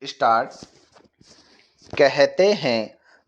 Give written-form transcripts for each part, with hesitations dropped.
Start. कहते हैं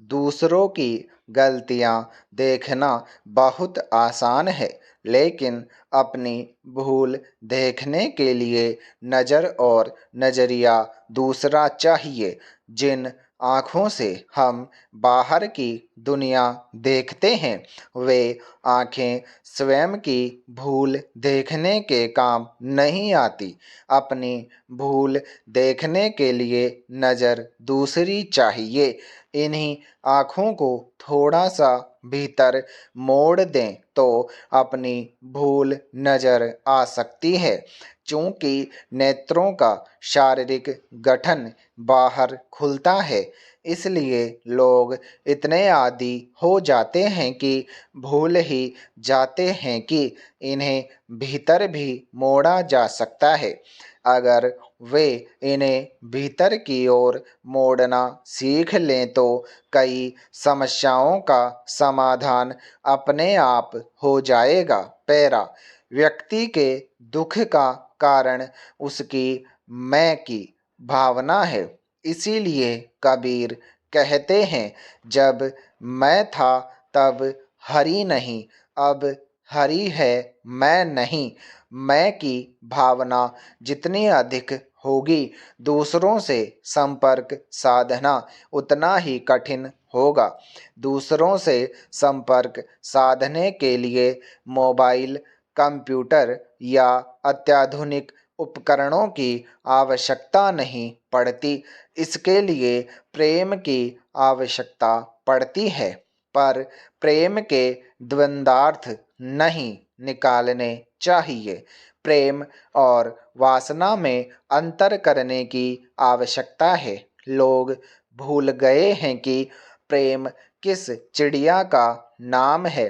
दूसरों की गलतियां देखना बहुत आसान है, लेकिन अपनी भूल देखने के लिए नज़र और नज़रिया दूसरा चाहिए। जिन आँखों से हम बाहर की दुनिया देखते हैं, वे आँखें स्वयं की भूल देखने के काम नहीं आती। अपनी भूल देखने के लिए नज़र दूसरी चाहिए। इन्हीं आँखों को थोड़ा सा भीतर मोड़ दें तो अपनी भूल नज़र आ सकती है। चूँकि नेत्रों का शारीरिक गठन बाहर खुलता है, इसलिए लोग इतने आदी हो जाते हैं कि भूल ही जाते हैं कि इन्हें भीतर भी मोड़ा जा सकता है। अगर वे इन्हें भीतर की ओर मोड़ना सीख लें तो कई समस्याओं का समाधान अपने आप हो जाएगा। पैरा व्यक्ति के दुख का कारण उसकी मैं की भावना है। इसीलिए कबीर कहते हैं, जब मैं था तब हरि नहीं, अब हरि है मैं नहीं। मैं की भावना जितनी अधिक होगी, दूसरों से संपर्क साधना उतना ही कठिन होगा। दूसरों से संपर्क साधने के लिए मोबाइल, कंप्यूटर या अत्याधुनिक उपकरणों की आवश्यकता नहीं पड़ती। इसके लिए प्रेम की आवश्यकता पड़ती है, पर प्रेम के द्वंद्वार्थ नहीं निकालने चाहिए। प्रेम और वासना में अंतर करने की आवश्यकता है। लोग भूल गए हैं कि प्रेम किस चिड़िया का नाम है।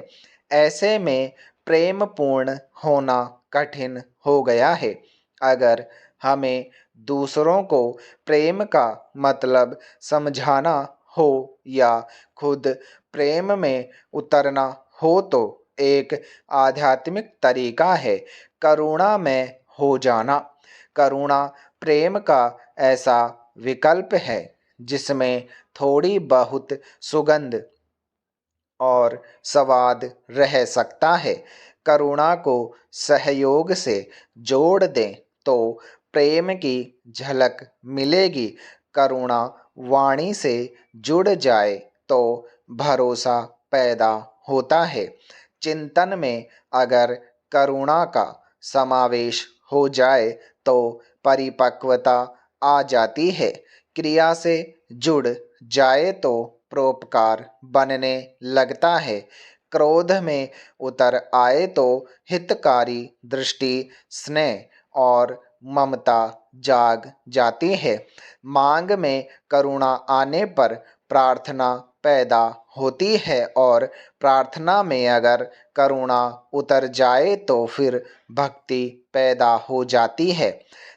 ऐसे में प्रेम पूर्ण होना कठिन हो गया है। अगर हमें दूसरों को प्रेम का मतलब समझाना हो या खुद प्रेम में उतरना हो तो एक आध्यात्मिक तरीका है करुणा में हो जाना। करुणा प्रेम का ऐसा विकल्प है जिसमें थोड़ी बहुत सुगंध और स्वाद रह सकता है। करुणा को सहयोग से जोड़ दें तो प्रेम की झलक मिलेगी। करुणा वाणी से जुड़ जाए तो भरोसा पैदा होता है। चिंतन में अगर करुणा का समावेश हो जाए तो परिपक्वता आ जाती है। क्रिया से जुड़ जाए तो परोपकार बनने लगता है। क्रोध में उतर आए तो हितकारी दृष्टि, स्नेह और ममता जाग जाती है। मांग में करुणा आने पर प्रार्थना पैदा होती है और प्रार्थना में अगर करुणा उतर जाए तो फिर भक्ति पैदा हो जाती है।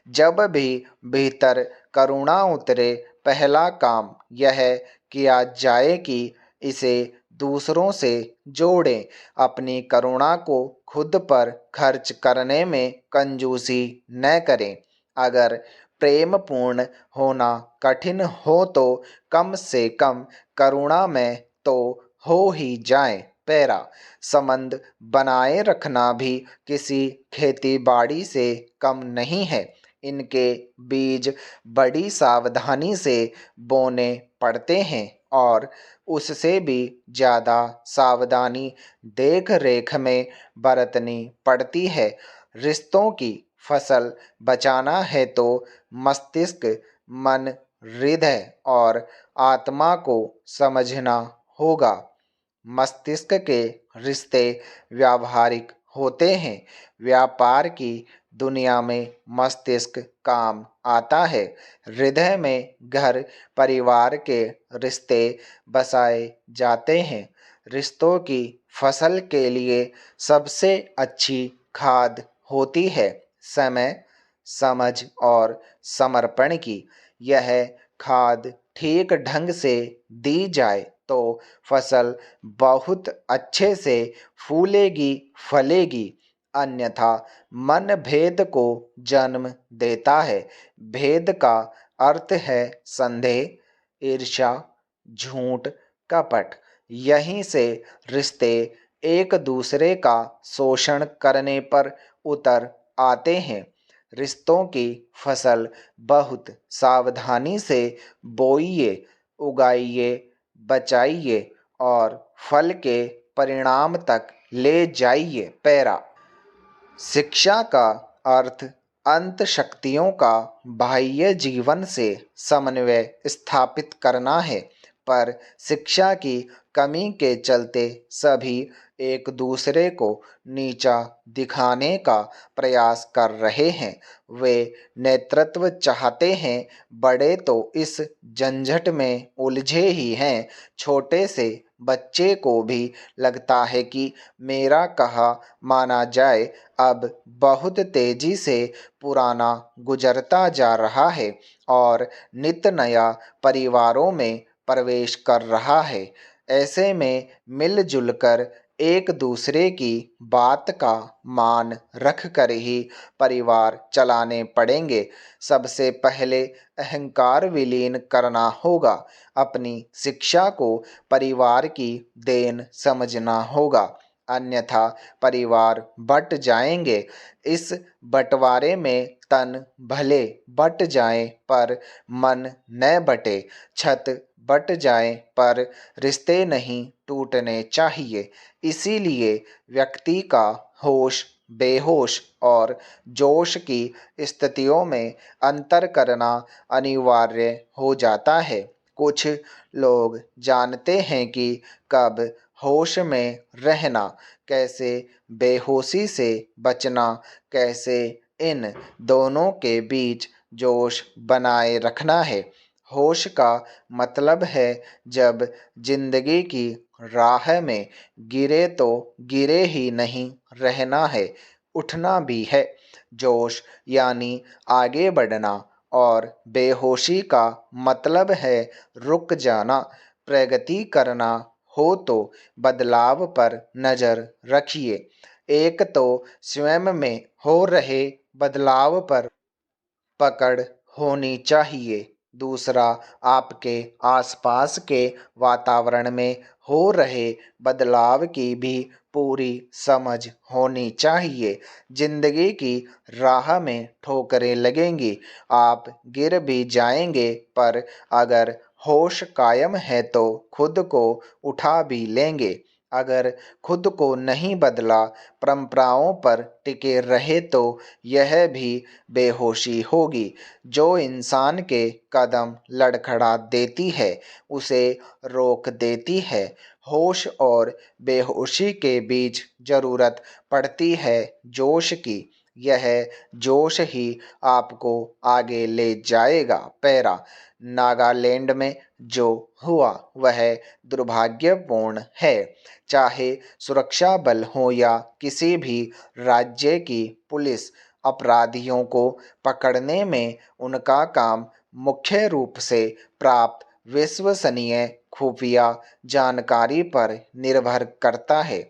जब भी भीतर करुणा उतरे, पहला काम यह किया जाए कि इसे दूसरों से जोड़ें। अपनी करुणा को खुद पर खर्च करने में कंजूसी न करें। अगर प्रेम पूर्ण होना कठिन हो तो कम से कम करुणा में तो हो ही जाए। पैरा संबंध बनाए रखना भी किसी खेती बाड़ी से कम नहीं है। इनके बीज बड़ी सावधानी से बोने पड़ते हैं और उससे भी ज़्यादा सावधानी देख रेख में बरतनी पड़ती है। रिश्तों की फसल बचाना है तो मस्तिष्क, मन, हृदय और आत्मा को समझना होगा। मस्तिष्क के रिश्ते व्यावहारिक होते हैं। व्यापार की दुनिया में मस्तिष्क काम आता है। हृदय में घर परिवार के रिश्ते बसाए जाते हैं। रिश्तों की फसल के लिए सबसे अच्छी खाद होती है समय, समझ और समर्पण की। यह खाद ठीक ढंग से दी जाए तो फसल बहुत अच्छे से फूलेगी, फलेगी। अन्यथा मन भेद को जन्म देता है। भेद का अर्थ है संदेह, ईर्ष्या, झूठ, कपट। यहीं से रिश्ते एक दूसरे का शोषण करने पर उतर आते हैं। रिश्तों की फसल बहुत सावधानी से बोइए, उगाइए, बचाइए और फल के परिणाम तक ले जाइए। पैरा। शिक्षा का अर्थ अंत शक्तियों का बाह्य जीवन से समन्वय स्थापित करना है, पर शिक्षा की कमी के चलते सभी एक दूसरे को नीचा दिखाने का प्रयास कर रहे हैं। वे नेतृत्व चाहते हैं, बड़े तो इस झंझट में उलझे ही हैं। छोटे से बच्चे को भी लगता है कि मेरा कहा माना जाए। अब बहुत तेजी से पुराना गुजरता जा रहा है और नित नया परिवारों में प्रवेश कर रहा है। ऐसे में मिलजुल कर एक दूसरे की बात का मान रख कर ही परिवार चलाने पड़ेंगे। सबसे पहले अहंकार विलीन करना होगा। अपनी शिक्षा को परिवार की देन समझना होगा, अन्यथा परिवार बट जाएंगे। इस बंटवारे में तन भले बट जाएं पर मन न बटे, छत बट जाएं पर रिश्ते नहीं टूटने चाहिए। इसीलिए व्यक्ति का होश, बेहोश और जोश की स्थितियों में अंतर करना अनिवार्य हो जाता है। कुछ लोग जानते हैं कि कब होश में रहना, कैसे बेहोशी से बचना, कैसे इन दोनों के बीच जोश बनाए रखना है। होश का मतलब है जब जिंदगी की राह में गिरे तो गिरे ही नहीं रहना है, उठना भी है। जोश यानी आगे बढ़ना और बेहोशी का मतलब है रुक जाना। प्रगति करना हो तो बदलाव पर नजर रखिए। एक तो स्वयं में हो रहे बदलाव पर पकड़ होनी चाहिए, दूसरा आपके आसपास के वातावरण में हो रहे बदलाव की भी पूरी समझ होनी चाहिए। जिंदगी की राह में ठोकरें लगेंगी, आप गिर भी जाएंगे, पर अगर होश कायम है तो खुद को उठा भी लेंगे। अगर खुद को नहीं बदला, परंपराओं पर टिके रहे तो यह भी बेहोशी होगी। जो इंसान के कदम लड़खड़ा देती है, उसे रोक देती है। होश और बेहोशी के बीच जरूरत पड़ती है जोश की। यह जोश ही आपको आगे ले जाएगा। पैरा। नागालैंड में जो हुआ वह दुर्भाग्यपूर्ण है। चाहे सुरक्षा बल हो या किसी भी राज्य की पुलिस, अपराधियों को पकड़ने में उनका काम मुख्य रूप से प्राप्त विश्वसनीय खुफिया जानकारी पर निर्भर करता है।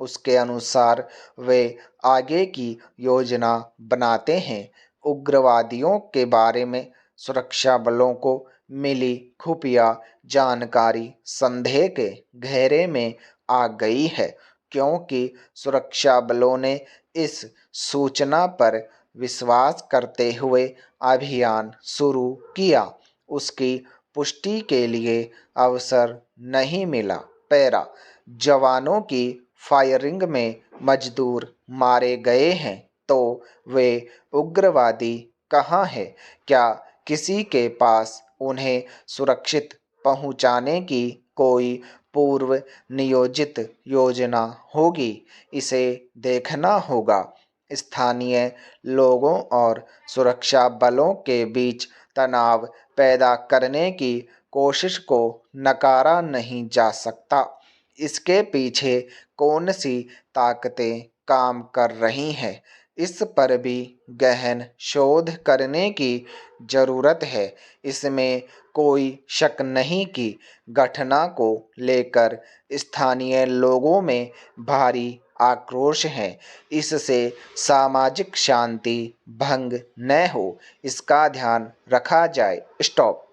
उसके अनुसार वे आगे की योजना बनाते हैं। उग्रवादियों के बारे में सुरक्षा बलों को मिली खुफिया जानकारी संदेह के घेरे में आ गई है, क्योंकि सुरक्षा बलों ने इस सूचना पर विश्वास करते हुए अभियान शुरू किया। उसकी पुष्टि के लिए अवसर नहीं मिला। पैरा। जवानों की फायरिंग में मजदूर मारे गए हैं तो वे उग्रवादी कहाँ हैं? क्या किसी के पास उन्हें सुरक्षित पहुंचाने की कोई पूर्व नियोजित योजना होगी? इसे देखना होगा। स्थानीय लोगों और सुरक्षा बलों के बीच तनाव पैदा करने की कोशिश को नकारा नहीं जा सकता। इसके पीछे कौन सी ताकतें काम कर रही हैं, इस पर भी गहन शोध करने की जरूरत है। इसमें कोई शक नहीं कि घटना को लेकर स्थानीय लोगों में भारी आक्रोश है। इससे सामाजिक शांति भंग न हो, इसका ध्यान रखा जाए। स्टॉप।